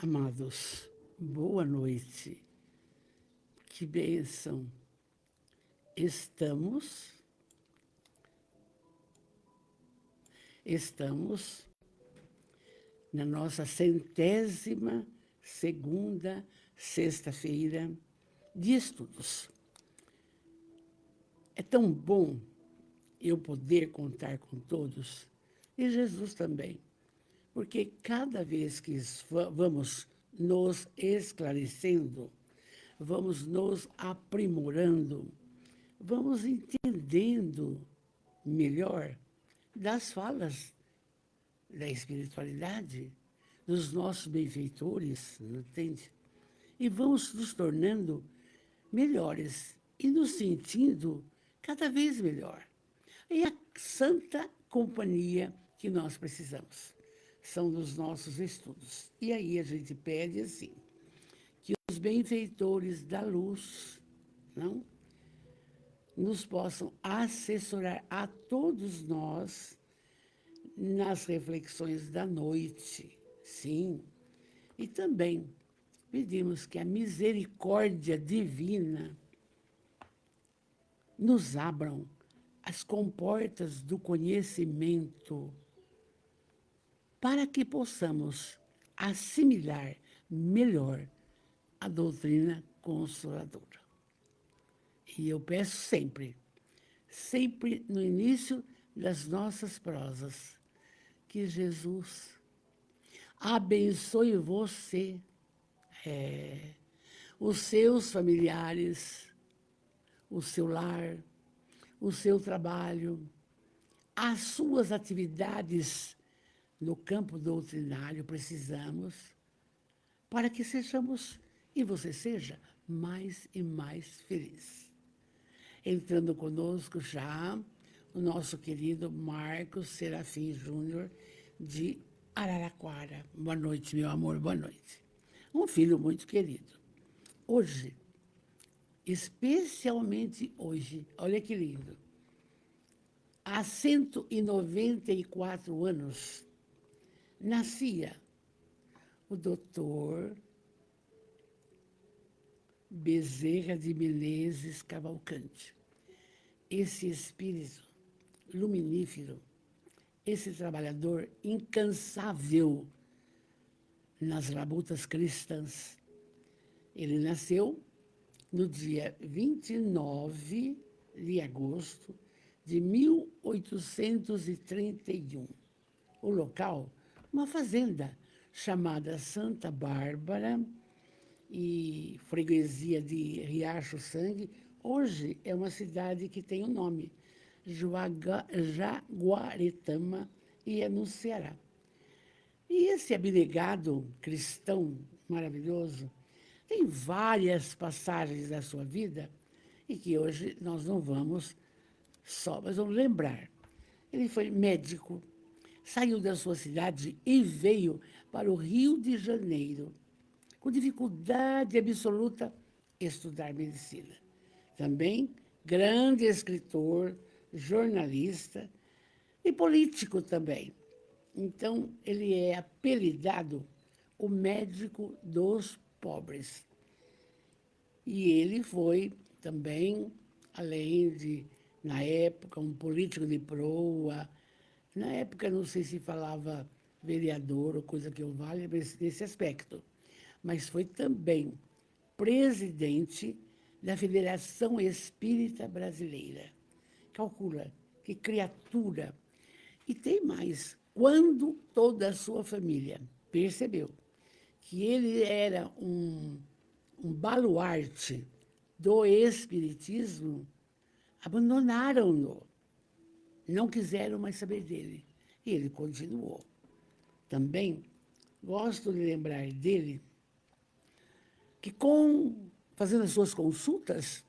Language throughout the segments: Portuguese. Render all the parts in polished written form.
Amados, boa noite. Que bênção. Estamos na nossa 102ª sexta-feira de estudos. É tão bom eu poder contar com todos, e Jesus também, porque cada vez que vamos nos esclarecendo, vamos nos aprimorando, vamos entendendo melhor das falas da espiritualidade, dos nossos benfeitores, não entende? E vamos nos tornando melhores e nos sentindo cada vez melhor. E a santa companhia que nós precisamos são dos nossos estudos. E aí a gente pede assim, que os benfeitores da luz, não, nos possam assessorar a todos nós nas reflexões da noite, sim. E também pedimos que a misericórdia divina nos abram as comportas do conhecimento para que possamos assimilar melhor a doutrina consoladora. E eu peço sempre no início das nossas prosas, que Jesus abençoe você, os seus familiares, o seu lar, o seu trabalho, as suas atividades no campo doutrinário. Precisamos para que sejamos, e você seja, mais e mais feliz. Entrando conosco já o nosso querido Marcos Serafim Júnior, de Araraquara. Boa noite, meu amor, boa noite. Um filho muito querido. Hoje, especialmente hoje, olha que lindo, há 194 anos, nascia o doutor Bezerra de Menezes Cavalcante. Esse espírito luminífero, esse trabalhador incansável nas labutas cristãs. Ele nasceu no dia 29 de agosto de 1831. O local, uma fazenda chamada Santa Bárbara, e freguesia de Riacho Sangue. Hoje é uma cidade que tem o nome, Jaguaretama, e é no Ceará. E esse abnegado cristão maravilhoso tem várias passagens da sua vida e que hoje nós não vamos mas vamos lembrar. Ele foi médico, saiu da sua cidade e veio para o Rio de Janeiro, com dificuldade absoluta, estudar medicina. Também grande escritor, jornalista e político também. Então, ele é apelidado o médico dos pobres. E ele foi também, além de, na época, um político de proa. Na época, não sei se falava vereador ou coisa que eu valha nesse aspecto, mas foi também presidente da Federação Espírita Brasileira. Calcula, que criatura. E tem mais, quando toda a sua família percebeu que ele era um baluarte do espiritismo, abandonaram-no, não quiseram mais saber dele. E ele continuou. Também gosto de lembrar dele que, fazendo as suas consultas,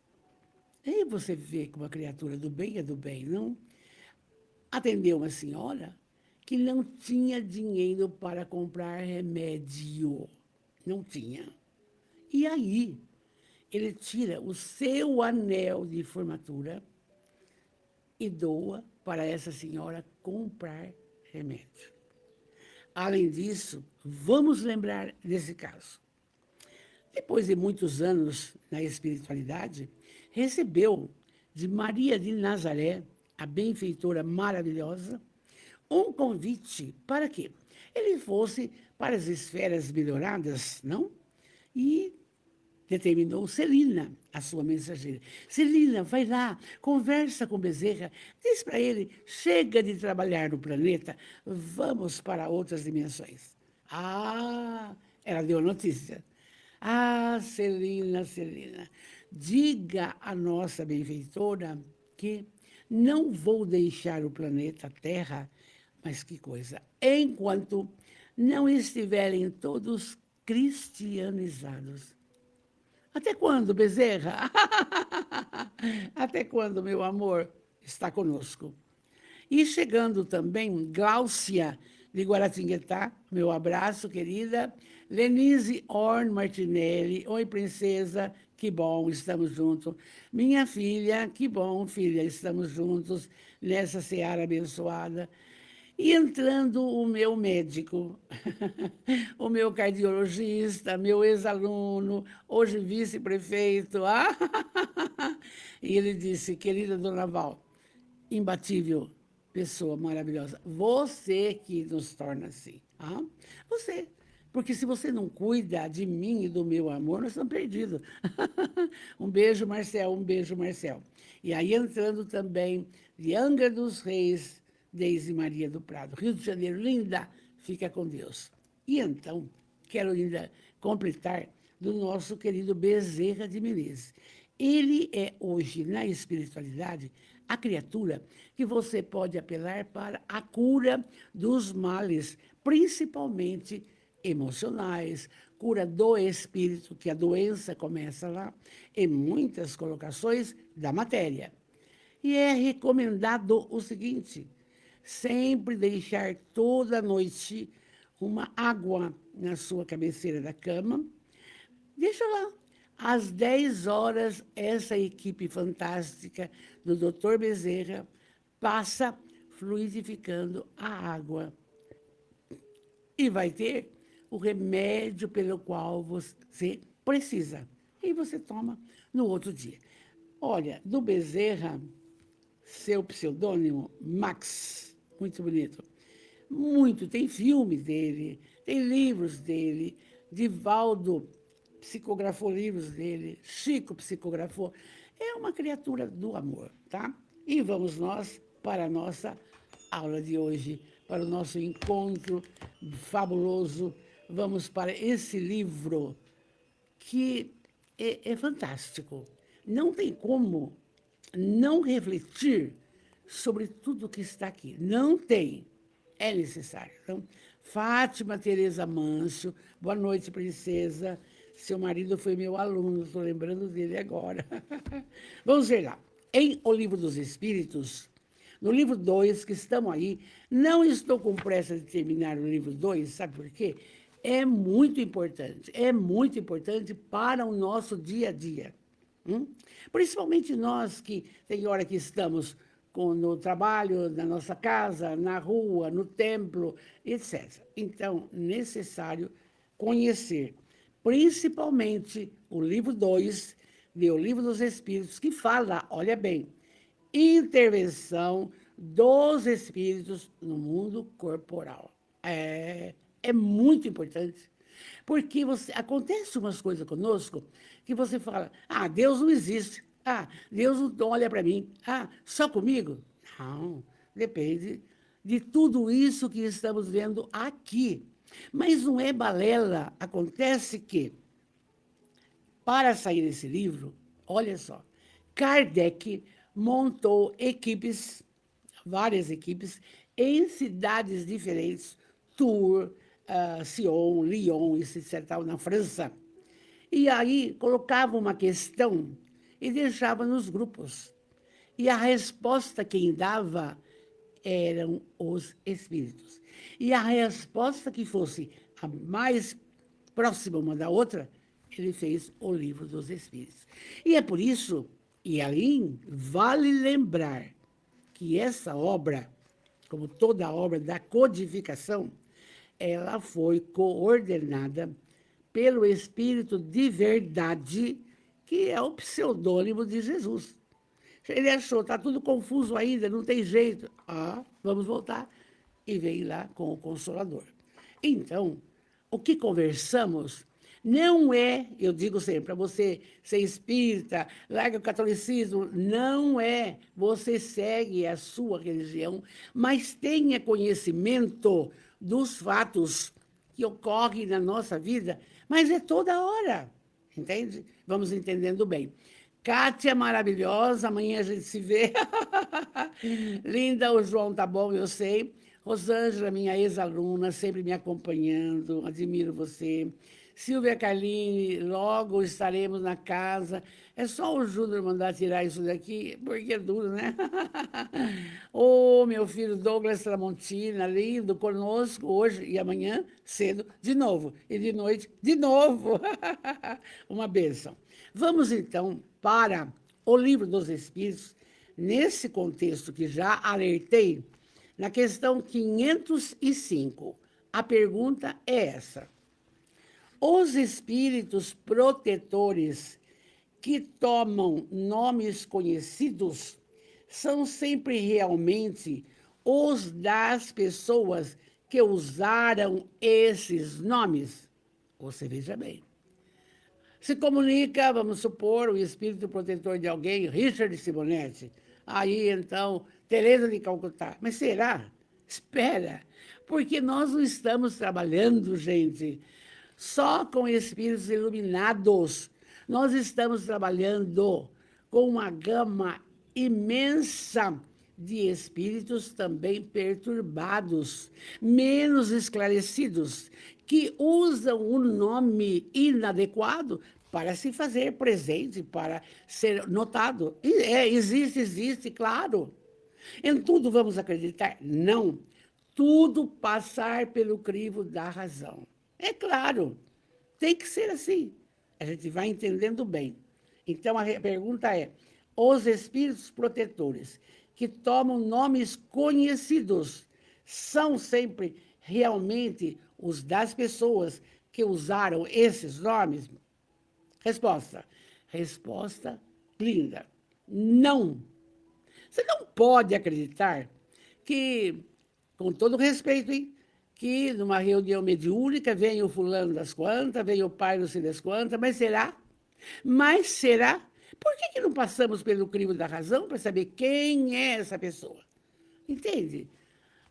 aí você vê que uma criatura do bem é do bem, não? Atendeu uma senhora que não tinha dinheiro para comprar remédio. Não tinha. E aí, ele tira o seu anel de formatura e doa para essa senhora comprar remédio. Além disso, vamos lembrar desse caso. Depois de muitos anos na espiritualidade, recebeu de Maria de Nazaré, a benfeitora maravilhosa, um convite para que ele fosse para as esferas melhoradas, não? E determinou Celina, a sua mensageira. Celina, vai lá, conversa com Bezerra, diz para ele, chega de trabalhar no planeta, vamos para outras dimensões. Ah, ela deu a notícia. Ah, Celina, Celina, diga à nossa benfeitora que não vou deixar o planeta Terra, mas que coisa, enquanto não estiverem todos cristianizados. Até quando, Bezerra? Até quando, meu amor, está conosco? E chegando também, Gláucia de Guaratinguetá, meu abraço, querida. Lenise Orn Martinelli, oi, princesa, que bom, estamos juntos. Minha filha, que bom, filha, estamos juntos nessa seara abençoada. E entrando o meu médico, o meu cardiologista, meu ex-aluno, hoje vice-prefeito. E ele disse, querida Dona Val, imbatível, pessoa maravilhosa, você que nos torna assim. Você. Porque se você não cuida de mim e do meu amor, nós estamos perdidos. Um beijo, Marcel, um beijo, Marcel. E aí entrando também de Angra dos Reis, Deise Maria do Prado, Rio de Janeiro, linda, fica com Deus. E então, quero ainda completar do nosso querido Bezerra de Menezes. Ele é hoje, na espiritualidade, a criatura que você pode apelar para a cura dos males, principalmente emocionais, cura do espírito, que a doença começa lá, em muitas colocações da matéria. E é recomendado o seguinte, sempre deixar toda noite uma água na sua cabeceira da cama. Deixa lá. Às 10 horas, essa equipe fantástica do Dr. Bezerra passa fluidificando a água. E vai ter o remédio pelo qual você precisa. E você toma no outro dia. Olha, do Bezerra, seu pseudônimo, Max, muito bonito. Muito, tem filmes dele, tem livros dele, Divaldo psicografou livros dele, Chico psicografou. É uma criatura do amor, tá? E vamos nós para a nossa aula de hoje, para o nosso encontro fabuloso. Vamos para esse livro que é fantástico. Não tem como não refletir sobre tudo que está aqui. Não tem. É necessário. Então, Fátima Teresa Mancio, boa noite, princesa. Seu marido foi meu aluno, estou lembrando dele agora. Vamos ver lá. Em O Livro dos Espíritos, no livro 2, que estamos aí, não estou com pressa de terminar o livro 2, sabe por quê? É muito importante para o nosso dia a dia. Principalmente nós que tem hora que estamos no trabalho, na nossa casa, na rua, no templo, etc. Então, necessário conhecer, principalmente o livro 2, O Livro dos Espíritos, que fala, olha bem, intervenção dos espíritos no mundo corporal. É muito importante, porque acontece umas coisas conosco que você fala, Deus não existe, Deus não olha para mim, só comigo? Não, depende de tudo isso que estamos vendo aqui. Mas não é balela, acontece que, para sair esse livro, olha só, Kardec montou equipes, várias equipes, em cidades diferentes, Tours, Sion, Lyon, etc., na França. E aí colocava uma questão e deixava nos grupos. E a resposta quem dava eram os espíritos. E a resposta que fosse a mais próxima uma da outra, ele fez o Livro dos Espíritos. E é por isso, e ali vale lembrar que essa obra, como toda a obra da codificação, ela foi coordenada pelo Espírito de Verdade, que é o pseudônimo de Jesus. Ele achou, está tudo confuso ainda, não tem jeito. Vamos voltar. E veio lá com o Consolador. Então, o que conversamos não é, eu digo sempre, para você ser espírita, larga o catolicismo, não é. Você segue a sua religião, mas tenha conhecimento dos fatos que ocorrem na nossa vida, mas é toda hora, entende? Vamos entendendo bem. Kátia, maravilhosa, amanhã a gente se vê. Linda, o João tá bom, eu sei. Rosângela, minha ex-aluna, sempre me acompanhando, admiro você. Silvia Carline, logo estaremos na casa. É só o Júnior mandar tirar isso daqui, porque é duro, né? Ô, meu filho Douglas Tramontina, lindo, conosco hoje e amanhã, cedo, de novo. E de noite, de novo. Uma bênção. Vamos, então, para o Livro dos Espíritos, nesse contexto que já alertei, na questão 505. A pergunta é essa. Os espíritos protetores que tomam nomes conhecidos são sempre realmente os das pessoas que usaram esses nomes? Você veja bem. Se comunica, vamos supor, o espírito protetor de alguém, Richard Simonetti. Aí, então, Teresa de Calcutá. Mas será? Espera, porque nós não estamos trabalhando, gente, só com espíritos iluminados. Nós estamos trabalhando com uma gama imensa de espíritos também perturbados, menos esclarecidos, que usam o nome inadequado para se fazer presente, para ser notado. E existe, claro. Em tudo vamos acreditar? Não. Tudo passar pelo crivo da razão. É claro, tem que ser assim. A gente vai entendendo bem. Então, a pergunta é, os espíritos protetores que tomam nomes conhecidos são sempre realmente os das pessoas que usaram esses nomes? Resposta. Resposta linda. Não. Você não pode acreditar que, com todo respeito, hein, que numa reunião mediúnica vem o fulano das quantas, vem o pai não sei das quantas, mas será? Mas será? Por que não passamos pelo crivo da razão para saber quem é essa pessoa? Entende?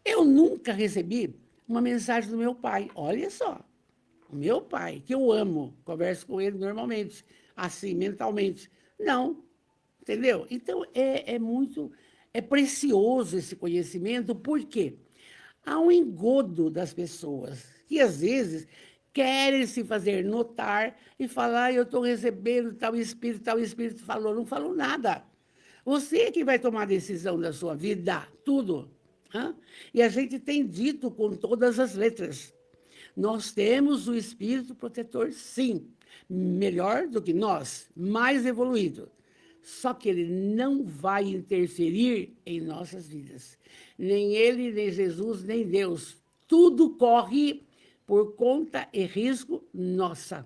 Eu nunca recebi uma mensagem do meu pai. Olha só, o meu pai, que eu amo, converso com ele normalmente, assim, mentalmente. Não, entendeu? Então, é precioso esse conhecimento, por quê? Há um engodo das pessoas, que às vezes querem se fazer notar e falar, eu estou recebendo tal espírito falou, não falou nada. Você é que vai tomar a decisão da sua vida, tudo. E a gente tem dito com todas as letras, nós temos o espírito protetor, sim, melhor do que nós, mais evoluído. Só que ele não vai interferir em nossas vidas. Nem ele, nem Jesus, nem Deus. Tudo corre por conta e risco nossa.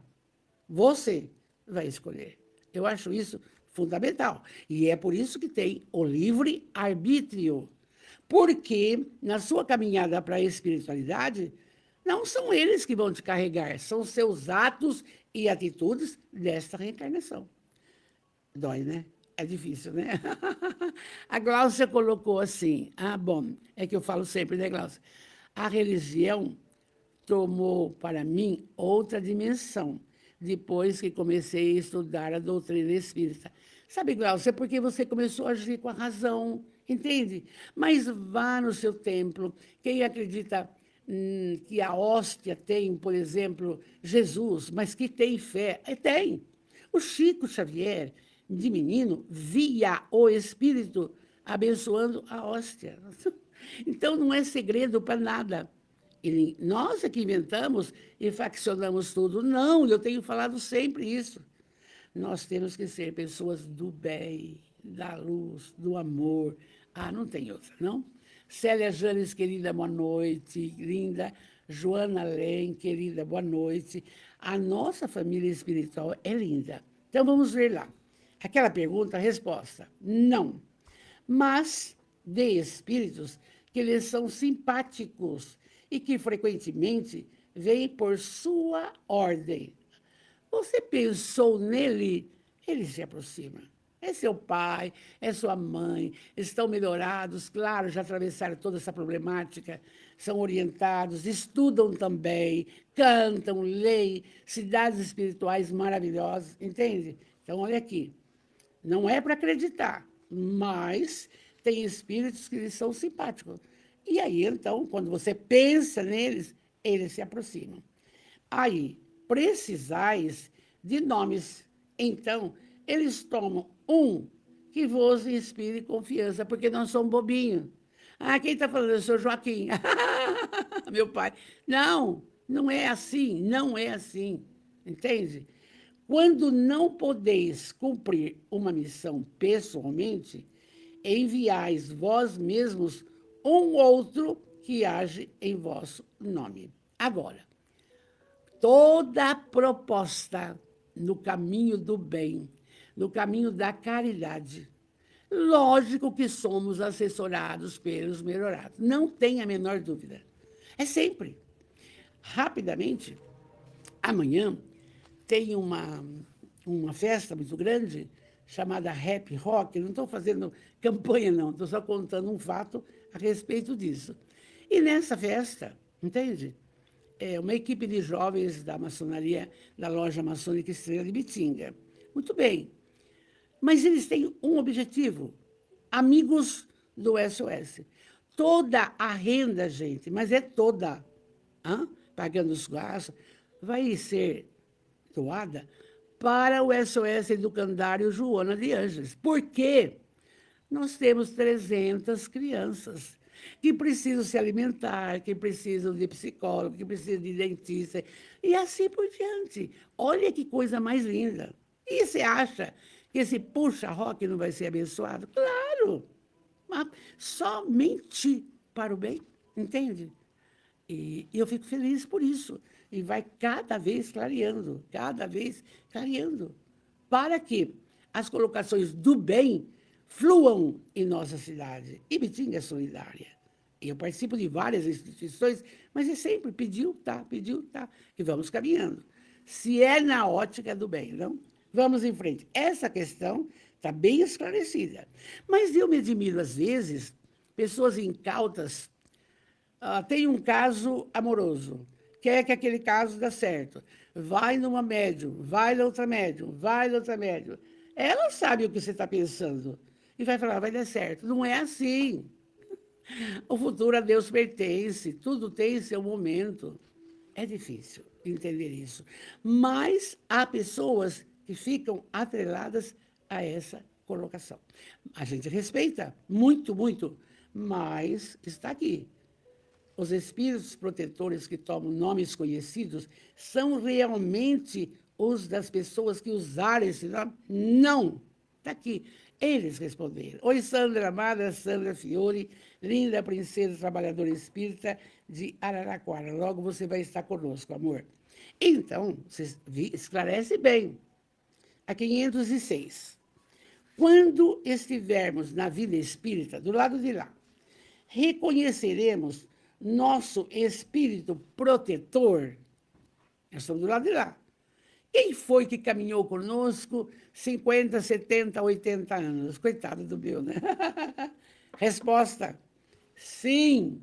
Você vai escolher. Eu acho isso fundamental. E é por isso que tem o livre-arbítrio. Porque na sua caminhada para a espiritualidade, não são eles que vão te carregar, são seus atos e atitudes desta reencarnação. Dói, né? É difícil, né? A Gláucia colocou assim, bom, é que eu falo sempre, né, Gláucia? A religião tomou para mim outra dimensão, depois que comecei a estudar a doutrina espírita. Sabe, Gláucia, é porque você começou a agir com a razão, entende? Mas vá no seu templo. Quem acredita que a hóstia tem, por exemplo, Jesus, mas que tem fé, tem. O Chico Xavier, de menino, via o Espírito abençoando a hóstia. Então, não é segredo para nada. Nós é que inventamos e faccionamos tudo. Não, eu tenho falado sempre isso. Nós temos que ser pessoas do bem, da luz, do amor. Não tem outra, não? Célia Janes, querida, boa noite, linda. Joana Len, querida, boa noite. A nossa família espiritual é linda. Então, vamos ver lá. Aquela pergunta, a resposta, não. Mas de espíritos que eles são simpáticos e que frequentemente vêm por sua ordem. Você pensou nele, ele se aproxima. É seu pai, é sua mãe, estão melhorados, claro, já atravessaram toda essa problemática, são orientados, estudam também, cantam, leem, cidades espirituais maravilhosas, entende? Então, olha aqui, não é para acreditar, mas tem espíritos que eles são simpáticos. E aí, então, quando você pensa neles, eles se aproximam. Aí, precisais de nomes. Então, eles tomam um que vos inspire confiança, porque não são bobinhos. Ah, quem está falando? Eu sou Joaquim. Meu pai. Não, não é assim, não é assim. Entende? Quando não podeis cumprir uma missão pessoalmente, enviais vós mesmos um outro que age em vosso nome. Agora, toda proposta no caminho do bem, no caminho da caridade, lógico que somos assessorados pelos melhorados, não tem a menor dúvida. É sempre. Rapidamente, amanhã tem uma festa muito grande chamada Happy Rock. Não estou fazendo campanha, não, estou só contando um fato a respeito disso. E nessa festa, entende? É uma equipe de jovens da maçonaria, da loja maçônica Estrela de Bitinga. Muito bem. Mas eles têm um objetivo: amigos do SOS. Toda a renda, gente, mas é toda, pagando os gastos, vai ser doada para o SOS Educandário Joana de Ângeles. Por quê? Nós temos 300 crianças que precisam se alimentar, que precisam de psicólogo, que precisam de dentista, e assim por diante. Olha que coisa mais linda. E você acha que esse puxa-rock não vai ser abençoado? Claro! Mas somente para o bem, entende? E eu fico feliz por isso. E vai cada vez clareando, para que as colocações do bem fluam em nossa cidade. E Bitinga é solidária. Eu participo de várias instituições, mas é sempre pediu, tá, e vamos caminhando. Se é na ótica do bem, não? Vamos em frente. Essa questão está bem esclarecida. Mas eu me admiro, às vezes, pessoas incautas tem um caso amoroso, quer que aquele caso dê certo. Vai numa médium, vai na outra médium, vai na outra médium. Ela sabe o que você está pensando e vai falar, vai dar certo. Não é assim. O futuro a Deus pertence, tudo tem seu momento. É difícil entender isso. Mas há pessoas que ficam atreladas a essa colocação. A gente respeita muito, muito, mas está aqui. Os espíritos protetores que tomam nomes conhecidos são realmente os das pessoas que usaram esse nome? Não. Está aqui. Eles responderam. Oi, Sandra, amada Sandra Fiore, linda princesa trabalhadora espírita de Araraquara. Logo você vai estar conosco, amor. Então, você esclarece bem. A 506. Quando estivermos na vida espírita, do lado de lá, reconheceremos nosso espírito protetor. Nós estamos do lado de lá. Quem foi que caminhou conosco 50, 70, 80 anos? Coitado do meu, né? Resposta: sim,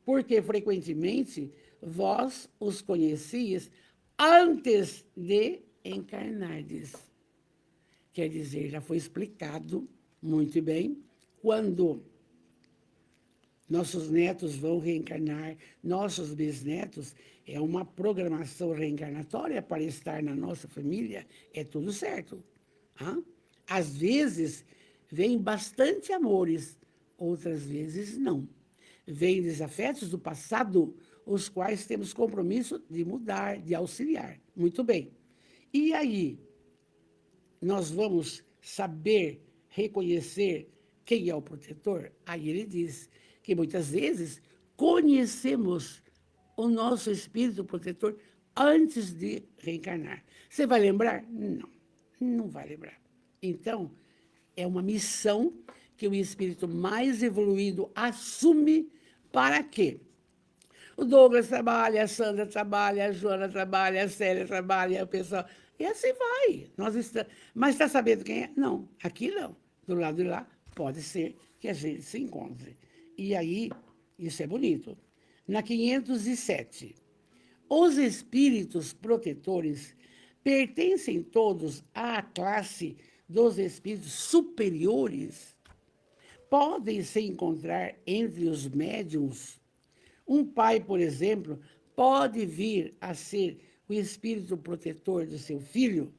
porque frequentemente vós os conhecias antes de encarnardes. Quer dizer, já foi explicado muito bem quando nossos netos vão reencarnar, nossos bisnetos, é uma programação reencarnatória para estar na nossa família, é tudo certo. Às vezes, vem bastante amores, outras vezes não. Vêm desafetos do passado, os quais temos compromisso de mudar, de auxiliar. Muito bem. E aí, nós vamos saber reconhecer quem é o protetor? Aí ele diz que muitas vezes conhecemos o nosso espírito protetor antes de reencarnar. Você vai lembrar? Não, não vai lembrar. Então, é uma missão que o espírito mais evoluído assume para quê? O Douglas trabalha, a Sandra trabalha, a Joana trabalha, a Célia trabalha, o pessoal... E assim vai. Mas está sabendo quem é? Não, aqui não. Do lado de lá, pode ser que a gente se encontre. E aí, isso é bonito. Na 507, os espíritos protetores pertencem todos à classe dos espíritos superiores. Podem se encontrar entre os médiuns. Um pai, por exemplo, pode vir a ser o espírito protetor do seu filho?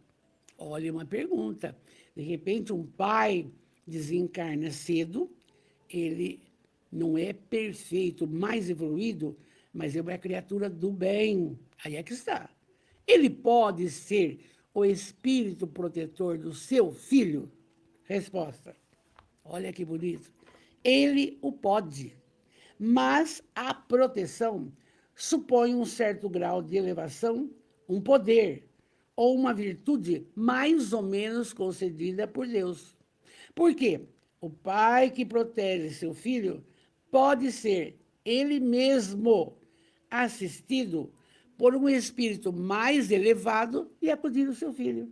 Olha uma pergunta. De repente, um pai desencarna cedo, ele não é perfeito, mais evoluído, mas é uma criatura do bem. Aí é que está. Ele pode ser o espírito protetor do seu filho? Resposta. Olha que bonito. Ele o pode. Mas a proteção supõe um certo grau de elevação, um poder ou uma virtude mais ou menos concedida por Deus. Por quê? O pai que protege seu filho pode ser ele mesmo assistido por um espírito mais elevado e acudir o seu filho.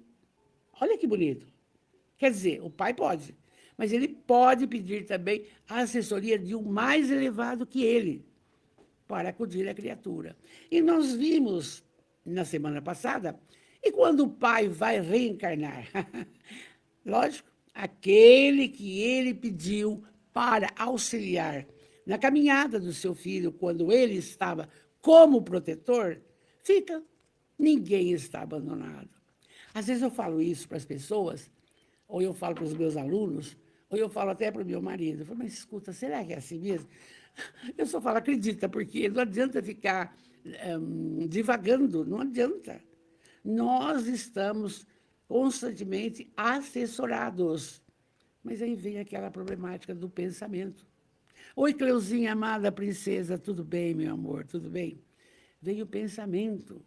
Olha que bonito. Quer dizer, o pai pode, mas ele pode pedir também a assessoria de um mais elevado que ele, para acudir a criatura. E nós vimos na semana passada, e quando o pai vai reencarnar? Lógico, aquele que ele pediu para auxiliar na caminhada do seu filho, quando ele estava como protetor, fica. Ninguém está abandonado. Às vezes eu falo isso para as pessoas, ou eu falo para os meus alunos, ou eu falo até para o meu marido. Eu falo, mas escuta, será que é assim mesmo? Eu só falo, acredita, porque não adianta ficar divagando, não adianta. Nós estamos constantemente assessorados. Mas aí vem aquela problemática do pensamento. Oi, Cleuzinha, amada princesa, tudo bem, meu amor, tudo bem? Vem o pensamento.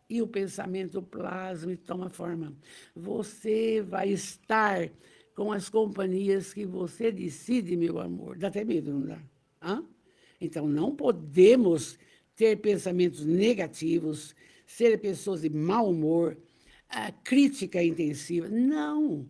E o pensamento plasma e toma forma. Você vai estar com as companhias que você decide, meu amor. Dá até medo, não dá? Hã? Então, não podemos ter pensamentos negativos, ser pessoas de mau humor, crítica intensiva. Não.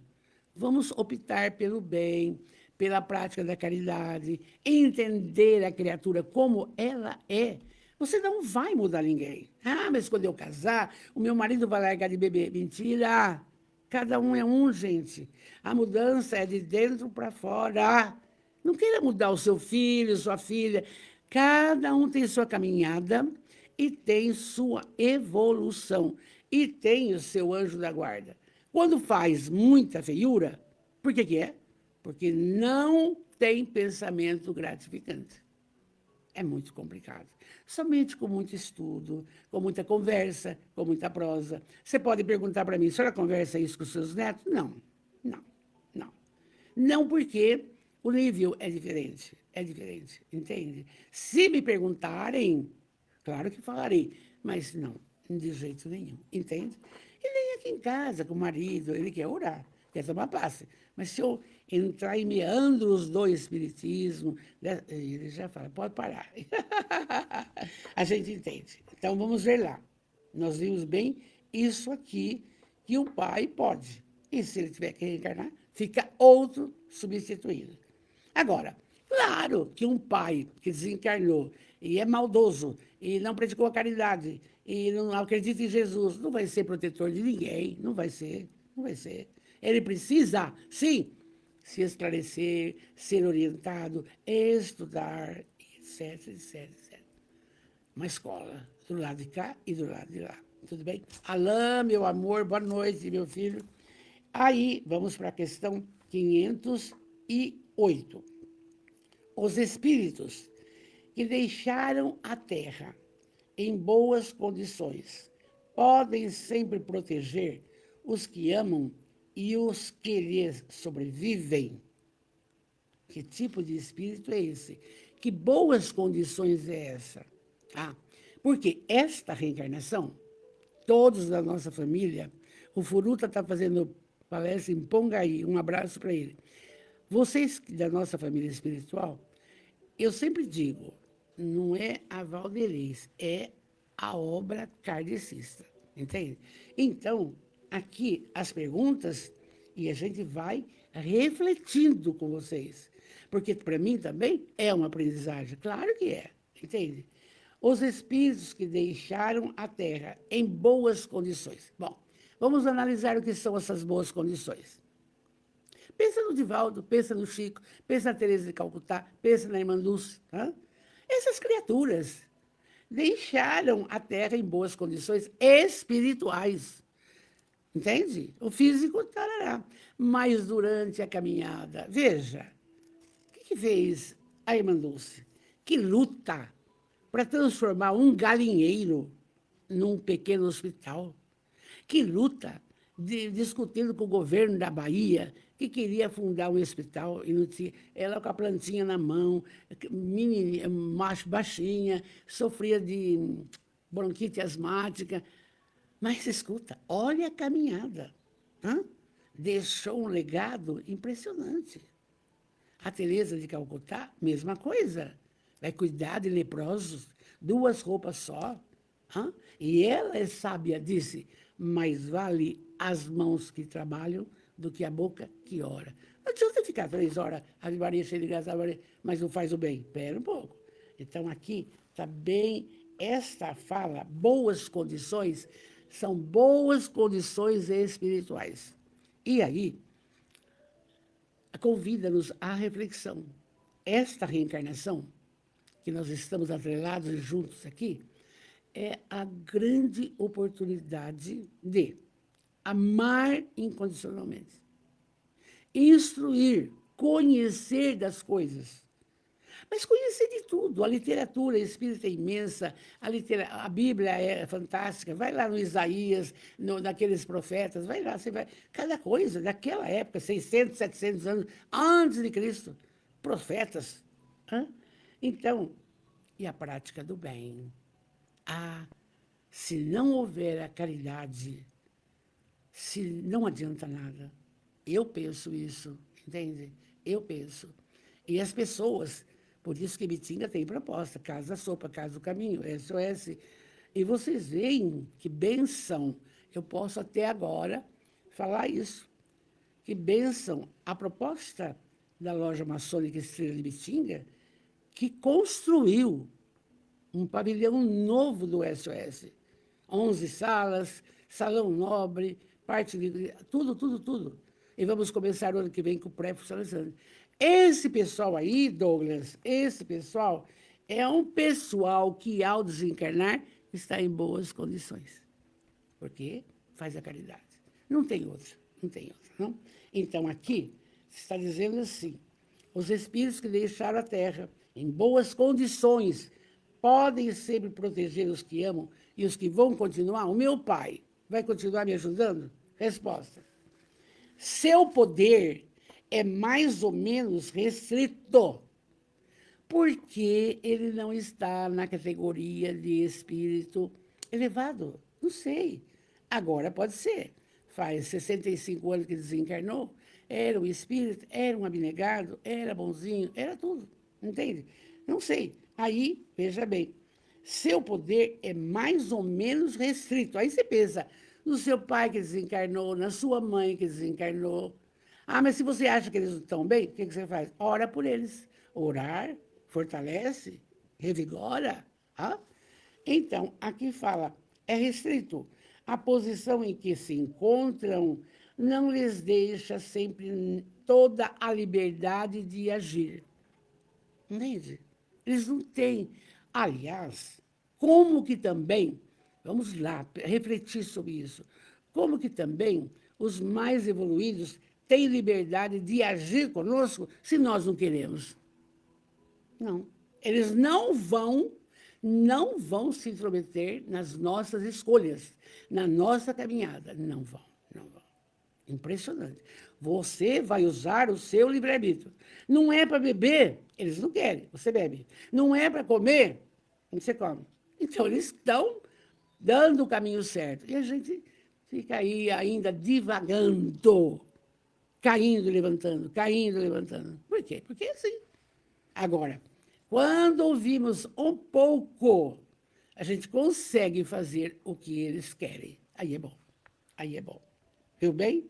Vamos optar pelo bem, pela prática da caridade, entender a criatura como ela é. Você não vai mudar ninguém. Ah, mas quando eu casar, o meu marido vai largar de beber. Mentira! Cada um é um, gente. A mudança é de dentro para fora. Não queira mudar o seu filho, sua filha. Cada um tem sua caminhada e tem sua evolução. E tem o seu anjo da guarda. Quando faz muita feiura, por que é? Porque não tem pensamento gratificante. É muito complicado. Somente com muito estudo, com muita conversa, com muita prosa. Você pode perguntar para mim, a senhora conversa isso com os seus netos? Não, não, não. Não porque o nível é diferente, entende? Se me perguntarem, claro que falarei, mas não, de jeito nenhum, entende? E nem aqui em casa, com o marido, ele quer orar, quer tomar passe. Mas se eu entrar em meandros do espiritismo, ele já fala, pode parar. A gente entende. Então, vamos ver lá. Nós vimos bem isso aqui, que o pai pode. E se ele tiver que reencarnar, fica outro substituído. Agora, claro que um pai que desencarnou e é maldoso, e não praticou a caridade, e não acredita em Jesus, não vai ser protetor de ninguém, não vai ser, não vai ser. Ele precisa, sim, se esclarecer, ser orientado, estudar, etc, etc, etc. Uma escola, do lado de cá e do lado de lá. Tudo bem? Alain, meu amor, boa noite, meu filho. Aí, vamos para a questão 508. Os espíritos que deixaram a Terra em boas condições podem sempre proteger os que amam e os que lhes sobrevivem. Que tipo de espírito é esse? Que boas condições é essa? Ah, Porque esta reencarnação, todos da nossa família, o Furuta está fazendo palestra em Pongaí, um abraço para ele. Vocês da nossa família espiritual, eu sempre digo, não é a Valderez, é a obra kardecista, entende? Então, aqui as perguntas, e a gente vai refletindo com vocês, porque para mim também é uma aprendizagem, claro que é, entende? Os espíritos que deixaram a Terra em boas condições. Bom, vamos analisar o que são essas boas condições. Pensa no Divaldo, pensa no Chico, pensa na Teresa de Calcutá, pensa na Irmã Lúcia. Tá? Essas criaturas deixaram a Terra em boas condições espirituais. Entende? O físico, tarará. Mas durante a caminhada, veja, o que fez a Irmã Lúcia? Que luta para transformar um galinheiro num pequeno hospital. Que luta discutindo com o governo da Bahia, que queria fundar um hospital, e não tinha, ela com a plantinha na mão, baixinha, sofria de bronquite asmática. Mas escuta, olha a caminhada. Tá? Deixou um legado impressionante. A Teresa de Calcutá, mesma coisa. Vai cuidar de leprosos, 2 roupas só. Hã? E ela é sábia, disse, mais vale as mãos que trabalham do que a boca que ora. Não adianta ficar 3 horas, a Maria cheia de graça, mas não faz o bem. Espera um pouco. Então, aqui está bem esta fala, boas condições, são boas condições espirituais. E aí, convida-nos à reflexão. Esta reencarnação, que nós estamos atrelados e juntos aqui, é a grande oportunidade de amar incondicionalmente, instruir, conhecer das coisas, mas conhecer de tudo. A literatura espírita é imensa, a Bíblia é fantástica. Vai lá no Isaías, naqueles profetas, vai lá, você vai. Cada coisa daquela época, 600, 700 anos antes de Cristo, profetas. Hã? Então, e a prática do bem? Se não houver a caridade, se não adianta nada. Eu penso isso, entende? Eu penso. E as pessoas, por isso que Bitinga tem proposta, Casa da Sopa, Casa do Caminho, SOS. E vocês veem que bênção, eu posso até agora falar isso, que bênção a proposta da loja maçônica Estrela de Bitinga, que construiu um pavilhão novo do SOS. 11 salas, salão nobre, parte de... Tudo. E vamos começar o ano que vem com o pré-funcionamento. Esse pessoal aí, Douglas, esse pessoal é um pessoal que, ao desencarnar, está em boas condições. Porque faz a caridade. Não tem outra. Não? Então, aqui, está dizendo assim, os espíritos que deixaram a Terra em boas condições podem sempre proteger os que amam e os que vão continuar. O meu pai vai continuar me ajudando? Resposta. Seu poder é mais ou menos restrito, porque ele não está na categoria de espírito elevado. Não sei. Agora pode ser. Faz 65 anos que desencarnou, era um espírito, era um abnegado, era bonzinho, era tudo. Entende? Não sei. Aí, veja bem, seu poder é mais ou menos restrito. Aí você pensa no seu pai que desencarnou, na sua mãe que desencarnou. Mas se você acha que eles não estão bem, o que você faz? Ora por eles. Orar fortalece, revigora. Então, aqui fala, é restrito. A posição em que se encontram não lhes deixa sempre toda a liberdade de agir. Entende? Eles não têm. Aliás, como que também, vamos lá, refletir sobre isso, como que também os mais evoluídos têm liberdade de agir conosco se nós não queremos? Não. Eles não vão se intrometer nas nossas escolhas, na nossa caminhada. Não vão. Impressionante. Você vai usar o seu livre-arbítrio. Não é para beber, eles não querem, você bebe. Não é para comer, você come. Então, eles estão dando o caminho certo. E a gente fica aí ainda divagando, caindo, levantando, caindo, levantando. Por quê? Porque é assim. Agora, quando ouvimos um pouco, a gente consegue fazer o que eles querem. Aí é bom. Aí é bom. Viu bem?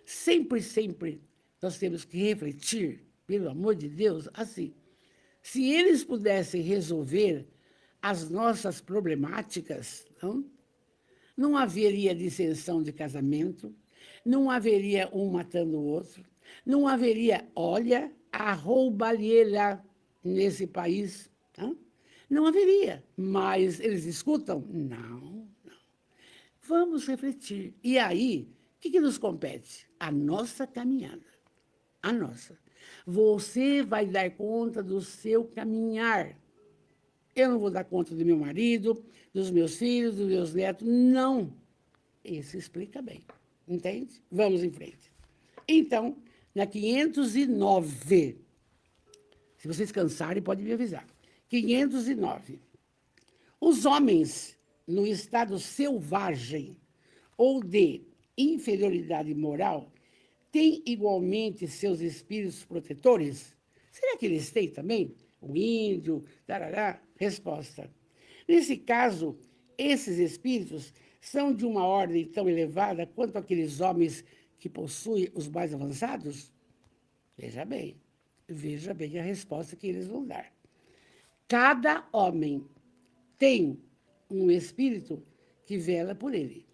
Sempre, sempre nós temos que refletir, pelo amor de Deus, assim. Se eles pudessem resolver as nossas problemáticas, não haveria dissensão de casamento, não haveria um matando o outro, não haveria, olha, a roubalheira nesse país. Não haveria. Mas eles escutam? Não. Vamos refletir. E aí, o que nos compete? A nossa caminhada. A nossa. Você vai dar conta do seu caminhar. Eu não vou dar conta do meu marido, dos meus filhos, dos meus netos. Não. Isso explica bem. Entende? Vamos em frente. Então, na 509, se vocês cansarem, pode me avisar. 509. Os homens, no estado selvagem ou de inferioridade moral, têm igualmente seus espíritos protetores? Será que eles têm também? O índio, tarará? Resposta. Nesse caso, esses espíritos são de uma ordem tão elevada quanto aqueles homens que possuem os mais avançados? Veja bem a resposta que eles vão dar. Cada homem tem um espírito que vela por ele,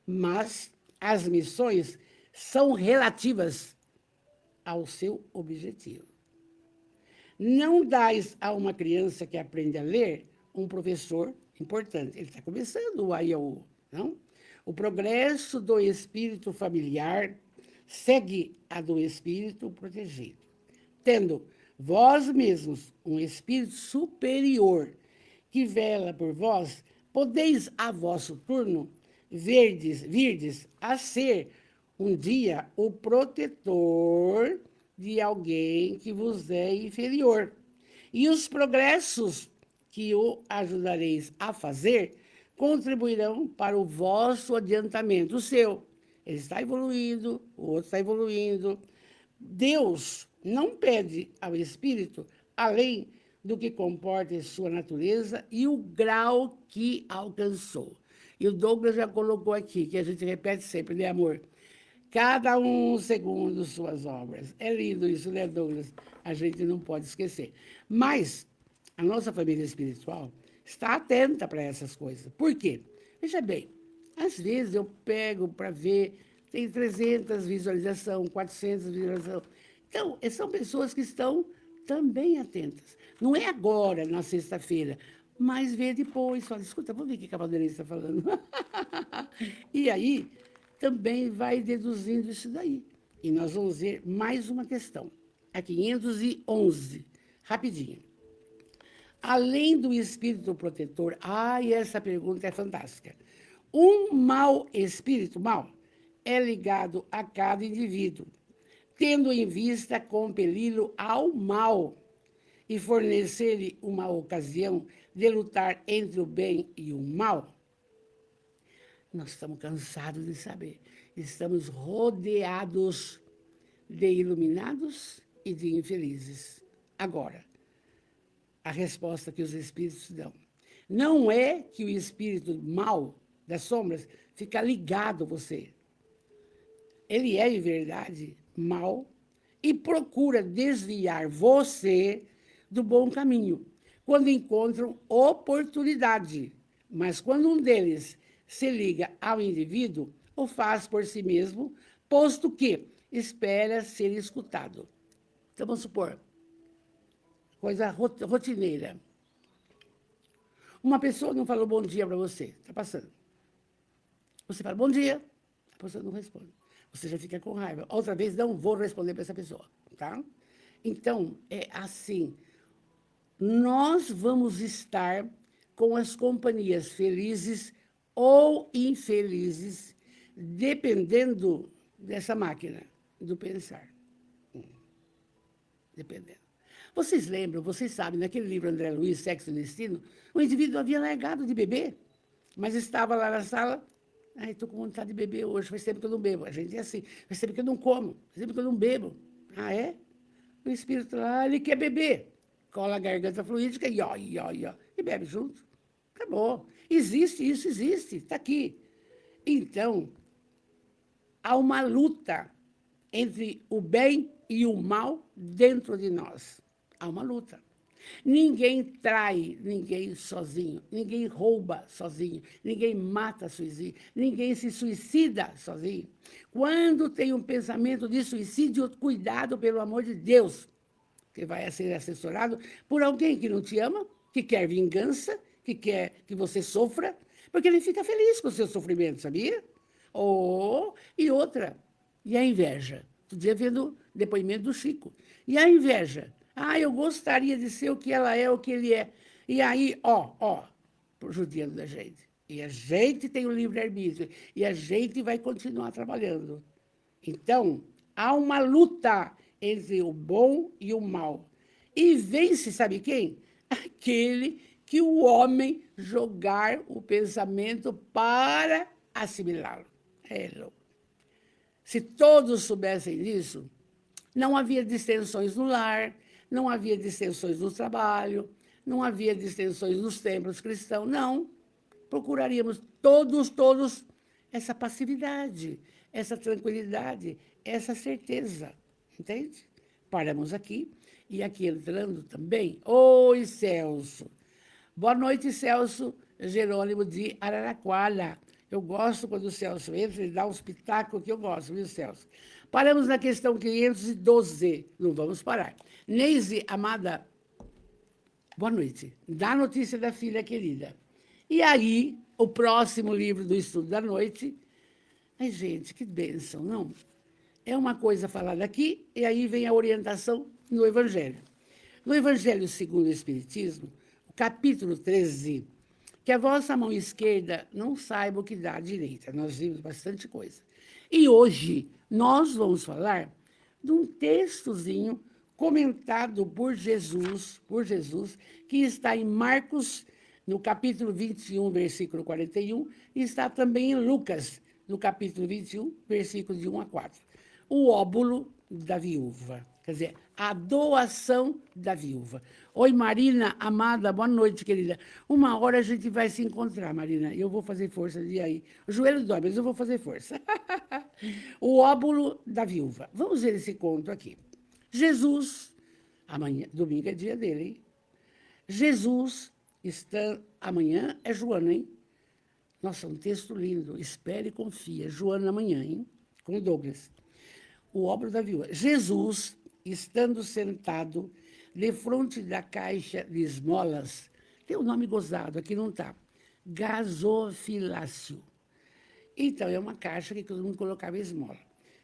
mas as missões são relativas ao seu objetivo. Não dás a uma criança que aprende a ler um professor importante. Ele está começando o AIAU, não? O progresso do espírito familiar segue a do espírito protegido. Tendo vós mesmos um espírito superior que vela por vós, podeis a vosso turno virdes a ser um dia o protetor de alguém que vos é inferior. E os progressos que o ajudareis a fazer contribuirão para o vosso adiantamento, o seu. Ele está evoluindo, o outro está evoluindo. Deus não pede ao espírito além do que comporta em sua natureza e o grau que alcançou. E o Douglas já colocou aqui, que a gente repete sempre, né, amor? Cada um segundo suas obras. É lindo isso, né, Douglas? A gente não pode esquecer. Mas a nossa família espiritual está atenta para essas coisas. Por quê? Veja bem, às vezes eu pego para ver, tem 300 visualizações, 400 visualizações. Então, são pessoas que estão também atentas. Não é agora, na sexta-feira, mas vê depois. Fala, escuta, vamos ver o que a Valdeirês está falando. E aí, também vai deduzindo isso daí. E nós vamos ver mais uma questão. A 511, rapidinho. Além do espírito protetor, essa pergunta é fantástica. Um mau espírito, é ligado a cada indivíduo, tendo em vista compeli-lo ao mal e fornecer-lhe uma ocasião de lutar entre o bem e o mal? Nós estamos cansados de saber. Estamos rodeados de iluminados e de infelizes. Agora, a resposta que os espíritos dão. Não é que o espírito mal das sombras fica ligado a você. Ele é, em verdade, mal e procura desviar você do bom caminho, quando encontram oportunidade. Mas quando um deles se liga ao indivíduo, o faz por si mesmo, posto que espera ser escutado. Então, vamos supor, coisa rotineira. Uma pessoa não falou bom dia para você, está passando. Você fala bom dia, a pessoa não responde. Você já fica com raiva. Outra vez, não vou responder para essa pessoa, tá? Então, é assim. Nós vamos estar com as companhias felizes ou infelizes, dependendo dessa máquina, do pensar. Dependendo. Vocês lembram, vocês sabem, naquele livro André Luiz, Sexo e Destino, o indivíduo havia largado de beber, mas estava lá na sala. Ai, estou com vontade de beber hoje, faz tempo que eu não bebo. A gente é assim, faz tempo que eu não como, faz tempo que eu não bebo. Ah, é? O espírito lá, ele quer beber. Cola a garganta fluídica e ó, e bebe junto. Acabou. Existe, isso existe, está aqui. Então, há uma luta entre o bem e o mal dentro de nós. Há uma luta. Ninguém trai ninguém sozinho, ninguém rouba sozinho, ninguém mata sozinho, ninguém se suicida sozinho. Quando tem um pensamento de suicídio, cuidado, pelo amor de Deus, que vai ser assessorado por alguém que não te ama, que quer vingança, que quer que você sofra, porque ele fica feliz com o seu sofrimento, sabia? E outra, e a inveja? Outro dia vendo depoimento do Chico. E a inveja? Ah, eu gostaria de ser o que ela é, o que ele é. E aí, judiando da gente. E a gente tem o livre-arbítrio. E a gente vai continuar trabalhando. Então, há uma luta entre o bom e o mal. E vence, sabe quem? Aquele que o homem jogar o pensamento para assimilá-lo. Se todos soubessem disso, não havia distensões no lar, não havia distensões no trabalho, não havia distensões nos templos cristãos, não. Procuraríamos todos, essa passividade, essa tranquilidade, essa certeza, entende? Paramos aqui, e aqui entrando também, oi, Celso. Boa noite, Celso Jerônimo de Araraquara. Eu gosto quando o Celso entra e dá uns pitacos que eu gosto, viu, Celso? Paramos na questão 512. Não vamos parar. Neise, amada, boa noite. Dá notícia da filha querida. E aí, o próximo livro do estudo da noite. Ai, gente, que bênção, não? É uma coisa falada aqui, e aí vem a orientação no Evangelho. No Evangelho segundo o Espiritismo, o capítulo 13, que a vossa mão esquerda não saiba o que dá à direita. Nós vimos bastante coisa. E hoje nós vamos falar de um textozinho comentado por Jesus, que está em Marcos, no capítulo 21, versículo 41, e está também em Lucas, no capítulo 21, versículo de 1 a 4. O óbolo da viúva, quer dizer, a doação da viúva. Oi, Marina, amada, boa noite, querida. Uma hora a gente vai se encontrar, Marina, e eu vou fazer força de aí. O joelho dói, mas eu vou fazer força. O óbolo da viúva. Vamos ver esse conto aqui. Jesus, amanhã, domingo é dia dele, hein? Jesus está, amanhã é Joana, hein? Nossa, um texto lindo. Espere e confia. Joana amanhã, hein? Com Douglas. O óbolo da viúva. Jesus, estando sentado defronte da caixa de esmolas, tem o nome gozado, aqui não está, gasofilácio. Então, é uma caixa que todo mundo colocava esmola.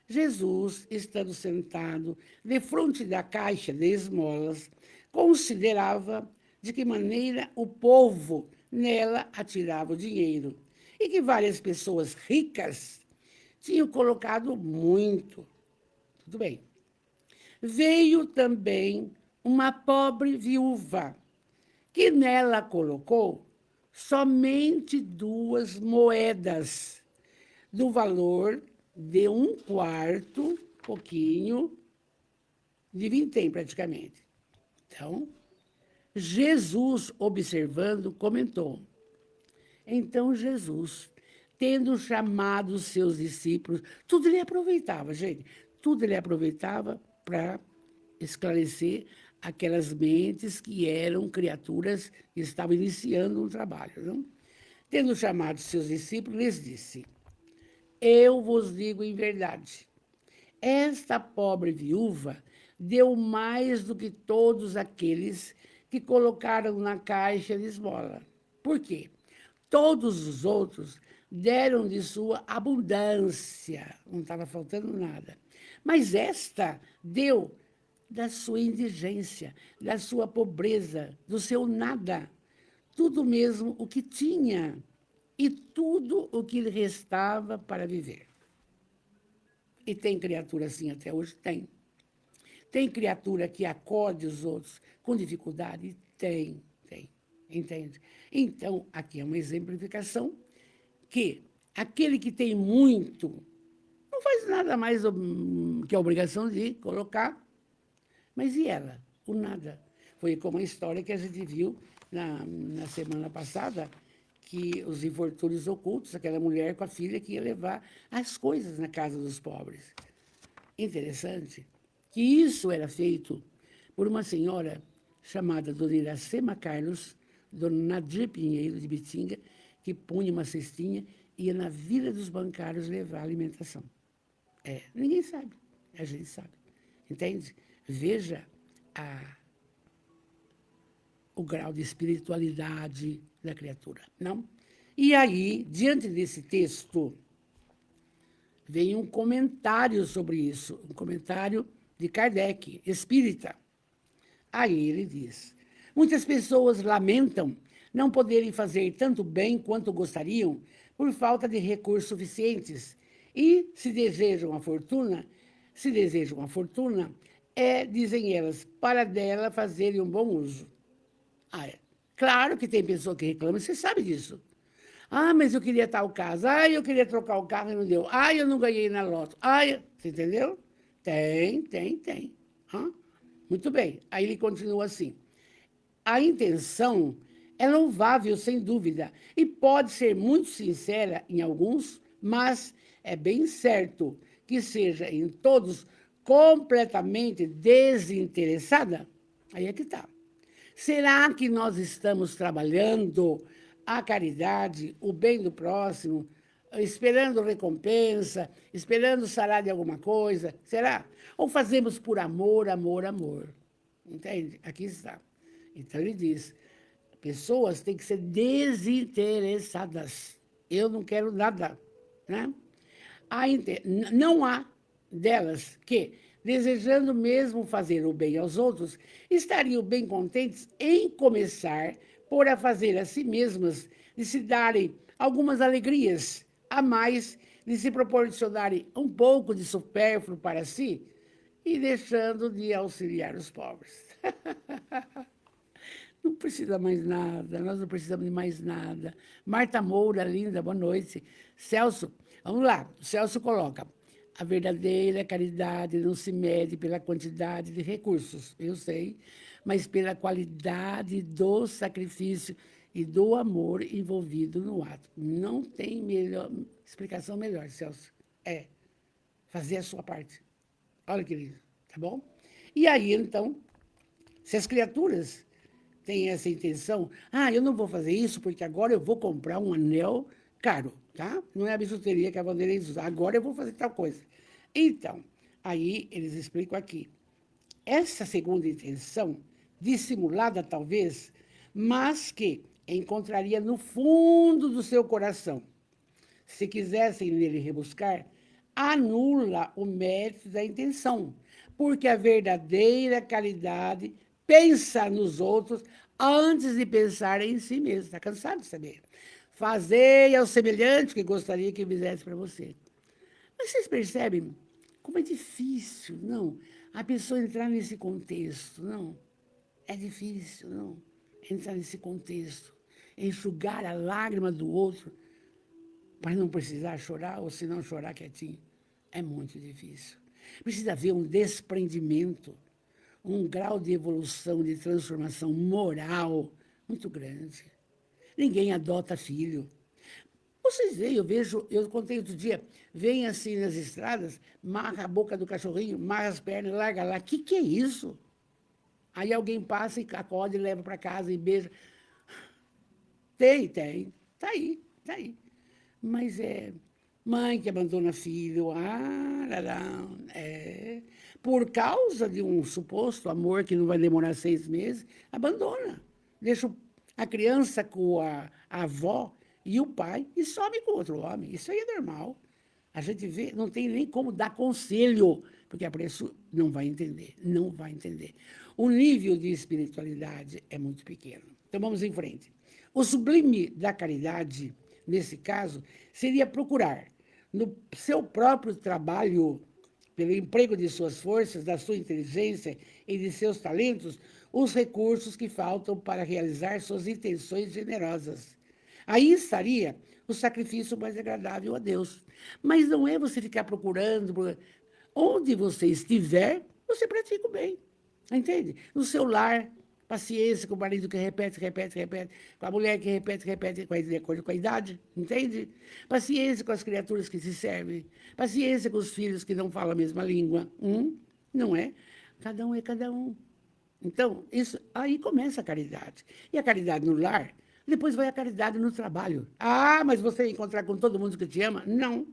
Jesus, estando sentado defronte da caixa de esmolas, considerava de que maneira o povo nela atirava o dinheiro e que várias pessoas ricas tinham colocado muito. Tudo bem. Veio também uma pobre viúva, que nela colocou somente 2 moedas, do valor de 1/4, pouquinho, de vintém praticamente. Então, Jesus, observando, comentou. Então, Jesus, tendo chamado os seus discípulos, tudo ele aproveitava, gente, tudo ele aproveitava para esclarecer aquelas mentes que eram criaturas que estavam iniciando um trabalho. Não? Tendo chamado os seus discípulos, lhes disse, eu vos digo em verdade, esta pobre viúva deu mais do que todos aqueles que colocaram na caixa de esmola. Por quê? Todos os outros deram de sua abundância, não estava faltando nada. Mas esta deu da sua indigência, da sua pobreza, do seu nada, tudo mesmo o que tinha e tudo o que lhe restava para viver. E tem criatura assim até hoje? Tem. Tem criatura que acode os outros com dificuldade? Tem. Entende? Então, aqui é uma exemplificação que aquele que tem muito não faz nada mais que a obrigação de colocar, mas e ela? O nada. Foi como a história que a gente viu na semana passada, que os infortúnios ocultos, aquela mulher com a filha que ia levar as coisas na casa dos pobres. Interessante que isso era feito por uma senhora chamada Dona Iracema Carlos, Dona Nadir Pinheiro de Bitinga, que punha uma cestinha e ia na Vila dos Bancários levar alimentação. Ninguém sabe, a gente sabe. Entende? Veja o grau de espiritualidade da criatura, não? E aí, diante desse texto, vem um comentário sobre isso, um comentário de Kardec, espírita. Aí ele diz: muitas pessoas lamentam não poderem fazer tanto bem quanto gostariam por falta de recursos suficientes e, se desejam a fortuna, dizem elas, para dela fazerem um bom uso. Claro que tem pessoa que reclama, você sabe disso. Mas eu queria tal casa. Eu queria trocar o carro e não deu. Eu não ganhei na loto. Você entendeu? Tem. Muito bem. Aí ele continua assim. A intenção é louvável, sem dúvida, e pode ser muito sincera em alguns, mas é bem certo que seja em todos completamente desinteressada. Aí é que está. Será que nós estamos trabalhando a caridade, o bem do próximo, esperando recompensa, esperando salário de alguma coisa? Será? Ou fazemos por amor? Entende? Aqui está. Então ele diz, pessoas têm que ser desinteressadas. Eu não quero nada, né? Não há delas que, desejando mesmo fazer o bem aos outros, estariam bem contentes em começar por a fazer a si mesmas, de se darem algumas alegrias a mais, de se proporcionarem um pouco de supérfluo para si e deixando de auxiliar os pobres. Não precisa mais nada, nós não precisamos de mais nada. Marta Moura, linda, boa noite. Celso, vamos lá, o Celso coloca: a verdadeira caridade não se mede pela quantidade de recursos, eu sei, mas pela qualidade do sacrifício e do amor envolvido no ato. Não tem explicação melhor, Celso. Fazer a sua parte. Olha que lindo, tá bom? E aí, então, se as criaturas têm essa intenção, eu não vou fazer isso porque agora eu vou comprar um anel caro, tá? Não é a bijuteria que a Vanderlei usa. Agora eu vou fazer tal coisa. Então, aí eles explicam aqui. Essa segunda intenção, dissimulada talvez, mas que encontraria no fundo do seu coração, se quisessem nele rebuscar, anula o mérito da intenção, porque a verdadeira caridade pensa nos outros antes de pensar em si mesmo. Está cansado de saber? Fazei ao semelhante que gostaria que fizesse para você. Mas vocês percebem como é difícil, não? A pessoa entrar nesse contexto, não? É difícil, não? Entrar nesse contexto, enxugar a lágrima do outro para não precisar chorar, ou se não chorar quietinho. É muito difícil. Precisa haver um desprendimento, um grau de evolução, de transformação moral muito grande. Ninguém adota filho. Vocês veem, eu contei outro dia, vem assim nas estradas, marra a boca do cachorrinho, marra as pernas, larga lá. Que é isso? Aí alguém passa e acode, leva para casa e beija. Tem. Tá aí. Mas mãe que abandona filho, por causa de um suposto amor que não vai demorar 6 meses, abandona. Deixa a criança com a avó e o pai e some com outro homem. Isso aí é normal. A gente vê, não tem nem como dar conselho, porque a preço não vai entender. O nível de espiritualidade é muito pequeno. Então, vamos em frente. O sublime da caridade, nesse caso, seria procurar, no seu próprio trabalho, pelo emprego de suas forças, da sua inteligência e de seus talentos, os recursos que faltam para realizar suas intenções generosas. Aí estaria o sacrifício mais agradável a Deus. Mas não é você ficar procurando. Onde você estiver, você pratica o bem. Entende? No seu lar, paciência com o marido que repete, repete, repete, com a mulher que repete, repete, de acordo com a idade, entende? Paciência com as criaturas que se servem, paciência com os filhos que não falam a mesma língua, não é? Cada um é cada um. Então, isso, aí começa a caridade. E a caridade no lar, depois vai a caridade no trabalho. Ah, mas você vai encontrar com todo mundo que te ama? Não.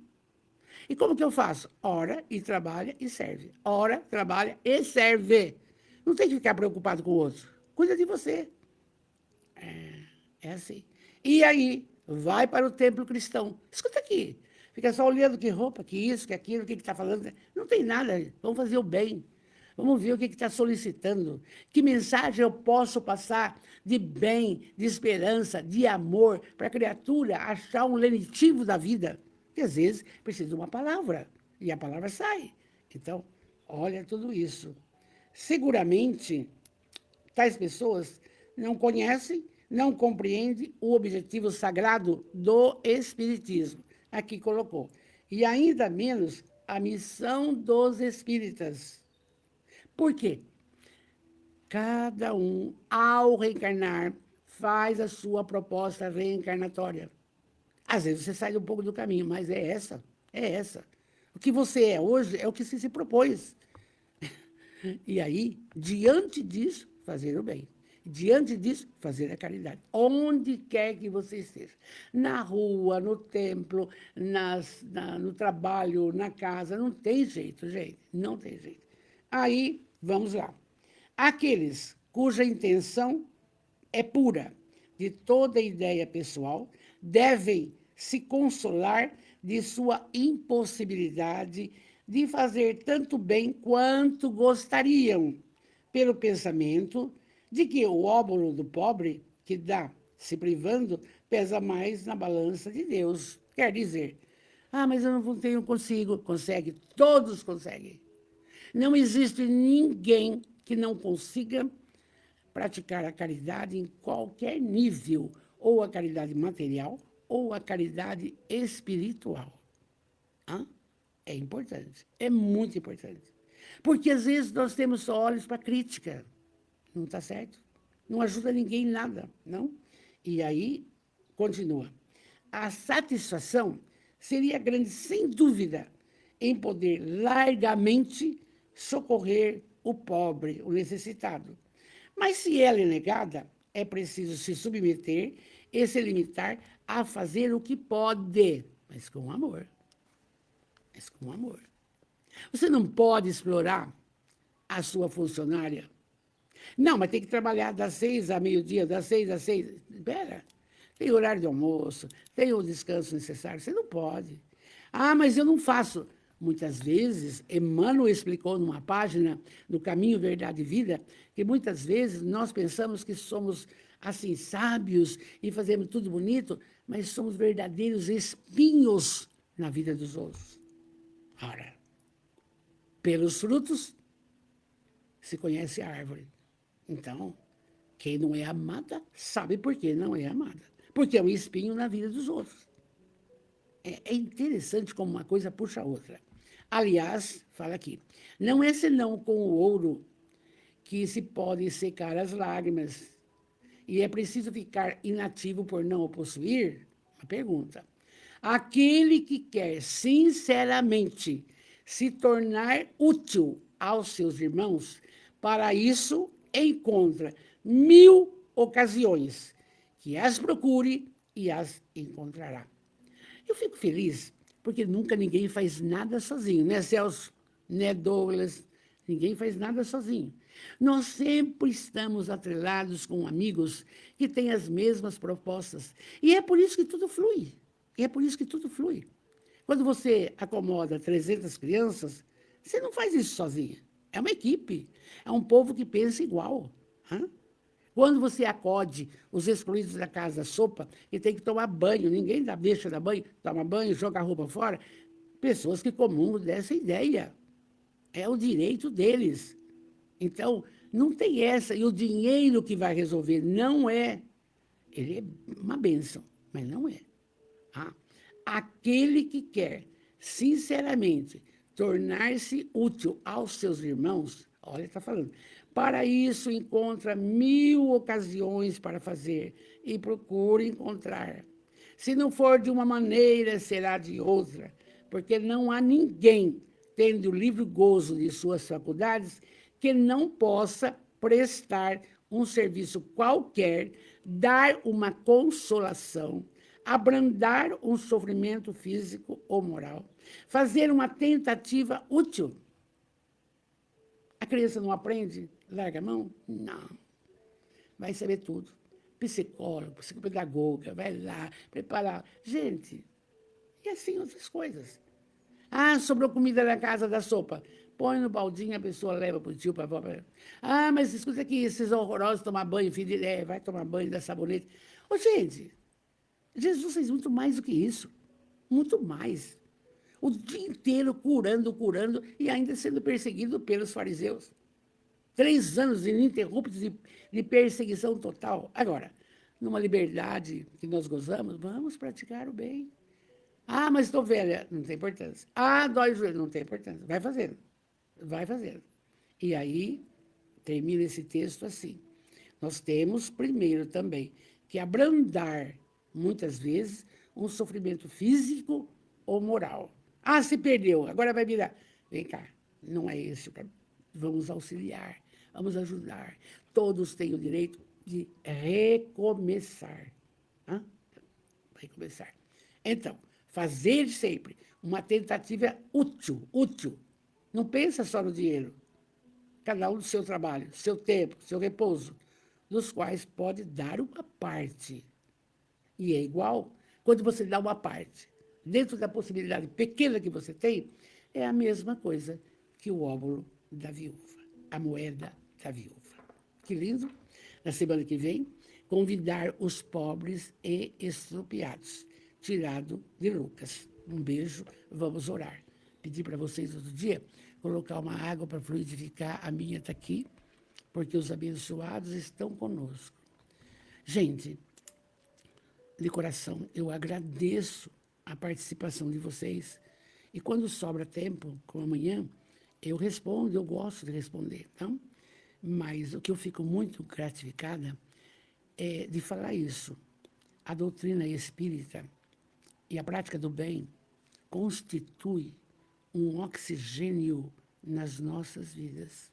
E como que eu faço? Ora e trabalha e serve. Ora, trabalha e serve. Não tem que ficar preocupado com o outro. Cuida de você. É assim. E aí, vai para o templo cristão. Escuta aqui. Fica só olhando que roupa, que isso, que aquilo, o que está falando. Não tem nada. Vamos fazer o bem. Vamos ver o que está solicitando. Que mensagem eu posso passar de bem, de esperança, de amor, para a criatura achar um lenitivo da vida. Porque às vezes precisa de uma palavra, e a palavra sai. Então, olha tudo isso. Seguramente, tais pessoas não conhecem, não compreendem o objetivo sagrado do Espiritismo. Aqui colocou. E ainda menos a missão dos espíritas. Por quê? Cada um, ao reencarnar, faz a sua proposta reencarnatória. Às vezes você sai um pouco do caminho, mas é essa, é essa. O que você é hoje é o que você se propôs. E aí, diante disso, fazer o bem. Diante disso, fazer a caridade. Onde quer que você esteja. Na rua, no templo, no trabalho, na casa. Não tem jeito, gente. Não tem jeito. Aí, vamos lá. Aqueles cuja intenção é pura, de toda ideia pessoal, devem se consolar de sua impossibilidade de fazer tanto bem quanto gostariam, pelo pensamento de que o óbolo do pobre, que dá se privando, pesa mais na balança de Deus. Quer dizer, mas eu não tenho, consigo. Consegue, todos conseguem. Não existe ninguém que não consiga praticar a caridade em qualquer nível, ou a caridade material, ou a caridade espiritual. É importante, é muito importante. Porque, às vezes, nós temos só olhos para crítica. Não está certo? Não ajuda ninguém em nada, não? E aí, continua. A satisfação seria grande, sem dúvida, em poder largamente socorrer o pobre, o necessitado. Mas, se ela é negada, é preciso se submeter e se limitar a fazer o que pode, mas com amor. Mas com amor. Você não pode explorar a sua funcionária. Não, mas tem que trabalhar das 6 a meio-dia, das 6 às 6. Espera, tem horário de almoço, tem o descanso necessário. Você não pode. Mas eu não faço. Muitas vezes, Emmanuel explicou numa página, no Caminho, Verdade e Vida, que muitas vezes nós pensamos que somos, assim, sábios e fazemos tudo bonito, mas somos verdadeiros espinhos na vida dos outros. Ora, pelos frutos se conhece a árvore. Então, quem não é amada sabe por que não é amada. Porque é um espinho na vida dos outros. É interessante como uma coisa puxa a outra. Aliás, fala aqui, não é senão com o ouro que se pode secar as lágrimas. E é preciso ficar inativo por não o possuir? Uma pergunta. Aquele que quer sinceramente se tornar útil aos seus irmãos, para isso encontra 1000 ocasiões, que as procure e as encontrará. Eu fico feliz, porque nunca ninguém faz nada sozinho, né, Celso? Né, Douglas? Ninguém faz nada sozinho. Nós sempre estamos atrelados com amigos que têm as mesmas propostas. E é por isso que tudo flui. Quando você acomoda 300 crianças, você não faz isso sozinho. É uma equipe. É um povo que pensa igual. Quando você acode os excluídos da casa sopa e tem que tomar banho, ninguém deixa dar banho, toma banho, joga a roupa fora, pessoas que comungam dessa ideia. É o direito deles. Então, não tem essa. E o dinheiro que vai resolver não é. Ele é uma bênção, mas não é. Ah, aquele que quer, sinceramente, tornar-se útil aos seus irmãos, olha, está falando, para isso encontra 1000 ocasiões para fazer e procura encontrar. Se não for de uma maneira, será de outra, porque não há ninguém, tendo livre gozo de suas faculdades, que não possa prestar um serviço qualquer, dar uma consolação, abrandar um sofrimento físico ou moral, fazer uma tentativa útil. A criança não aprende? Larga a mão? Não. Vai saber tudo. Psicólogo, psicopedagoga, vai lá, preparar. Gente, e assim outras coisas. Ah, sobrou comida na casa da sopa. Põe no baldinho, a pessoa leva para o tio, para a avó. Ah, mas escuta aqui, esses horrorosos tomar banho, filho, vai tomar banho, dá sabonete. Ô, gente, Jesus fez muito mais do que isso. Muito mais. O dia inteiro curando, curando e ainda sendo perseguido pelos fariseus. 3 anos ininterruptos de perseguição total. Agora, numa liberdade que nós gozamos, vamos praticar o bem. Ah, mas estou velha. Não tem importância. Ah, dói o joelho. Não tem importância. Vai fazendo. Vai fazendo. E aí, termina esse texto assim. Nós temos, primeiro, também, que abrandar, muitas vezes, um sofrimento físico ou moral. Ah, se perdeu, agora vai virar. Vem cá, não é esse o caminho. Vamos auxiliar, vamos ajudar. Todos têm o direito de recomeçar. Hã? Recomeçar. Então, fazer sempre uma tentativa útil, útil. Não pensa só no dinheiro. Cada um do seu trabalho, seu tempo, seu repouso, dos quais pode dar uma parte. E é igual quando você dá uma parte. Dentro da possibilidade pequena que você tem, é a mesma coisa que o óbolo da viúva, a moeda da viúva. Que lindo! Na semana que vem, convidar os pobres e estropiados, tirado de Lucas. Um beijo, vamos orar. Pedi para vocês outro dia colocar uma água para fluidificar, a minha está aqui, porque os abençoados estão conosco. Gente, de coração, eu agradeço a participação de vocês. E quando sobra tempo, como amanhã, eu respondo, eu gosto de responder, tá? Mas o que eu fico muito gratificada é de falar isso. A doutrina espírita e a prática do bem constitui um oxigênio nas nossas vidas.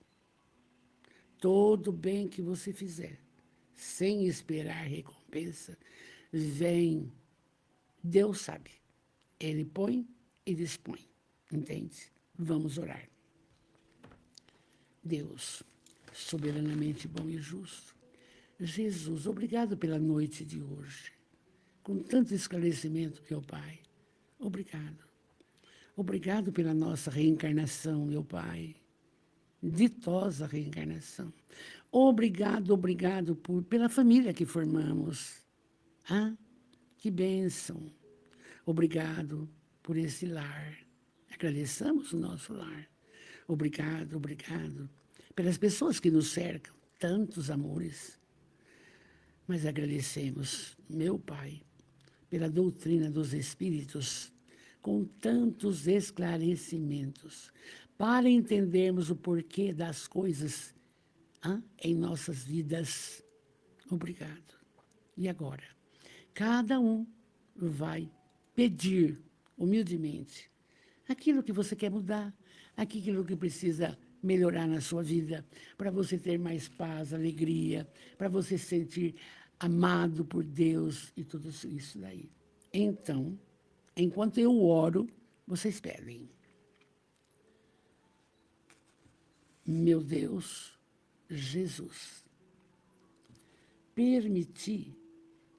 Todo bem que você fizer, sem esperar recompensa, vem. Deus sabe. Ele põe e dispõe. Entende? Vamos orar. Deus, soberanamente bom e justo. Jesus, obrigado pela noite de hoje. Com tanto esclarecimento, meu Pai. Obrigado. Obrigado pela nossa reencarnação, meu Pai. Ditosa reencarnação. Obrigado pela família que formamos. Ah, que bênção. Obrigado por esse lar. Agradeçamos o nosso lar. Obrigado pelas pessoas que nos cercam, tantos amores. Mas agradecemos, meu Pai, pela doutrina dos Espíritos, com tantos esclarecimentos, para entendermos o porquê das coisas em nossas vidas. Obrigado. E agora, cada um vai pedir humildemente aquilo que você quer mudar, aquilo que precisa melhorar na sua vida, para você ter mais paz, alegria, para você se sentir amado por Deus e tudo isso daí. Então, enquanto eu oro, vocês pedem. Meu Deus, Jesus, permiti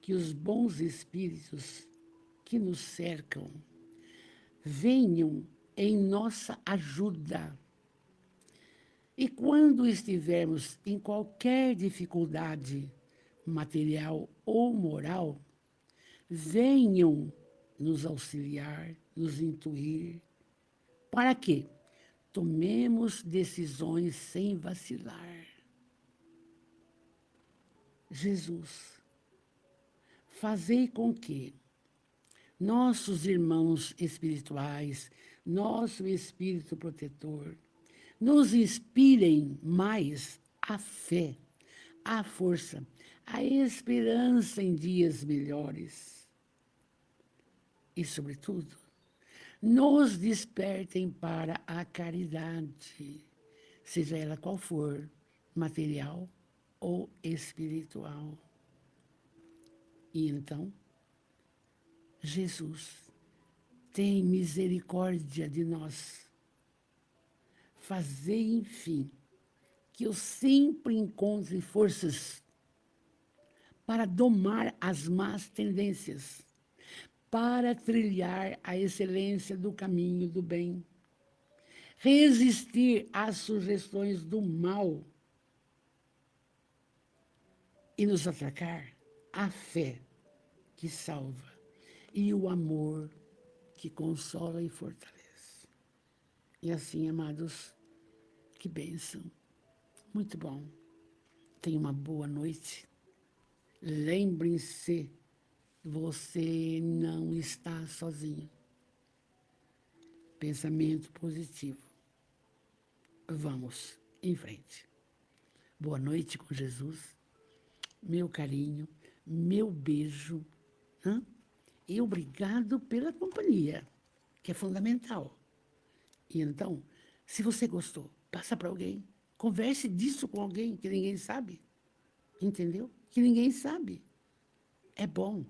que os bons espíritos que nos cercam venham em nossa ajuda. E quando estivermos em qualquer dificuldade material ou moral, venham nos auxiliar, nos intuir. Para quê? tomemos decisões sem vacilar. Jesus, fazei com que nossos irmãos espirituais, nosso Espírito protetor, nos inspirem mais a fé, a força, a esperança em dias melhores. E, sobretudo, nos despertem para a caridade, seja ela qual for, material ou espiritual. E então, Jesus, tem misericórdia de nós. Fazei, enfim, que eu sempre encontre forças para domar as más tendências, para trilhar a excelência do caminho do bem, resistir às sugestões do mal e nos atracar a fé que salva e o amor que consola e fortalece. E assim, amados, que bênção. Muito bom. Tenha uma boa noite. Lembrem-se, você não está sozinho. Pensamento positivo. Vamos em frente. Boa noite com Jesus. Meu carinho, meu beijo. E obrigado pela companhia, que é fundamental. E então, se você gostou, passa para alguém. Converse disso com alguém que ninguém sabe. Entendeu? Que ninguém sabe. É bom.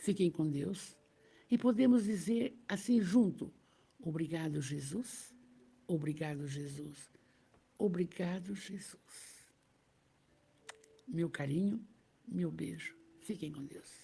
Fiquem com Deus. E podemos dizer assim junto: obrigado, Jesus. Obrigado, Jesus. Obrigado, Jesus. Meu carinho, meu beijo. Fiquem com Deus.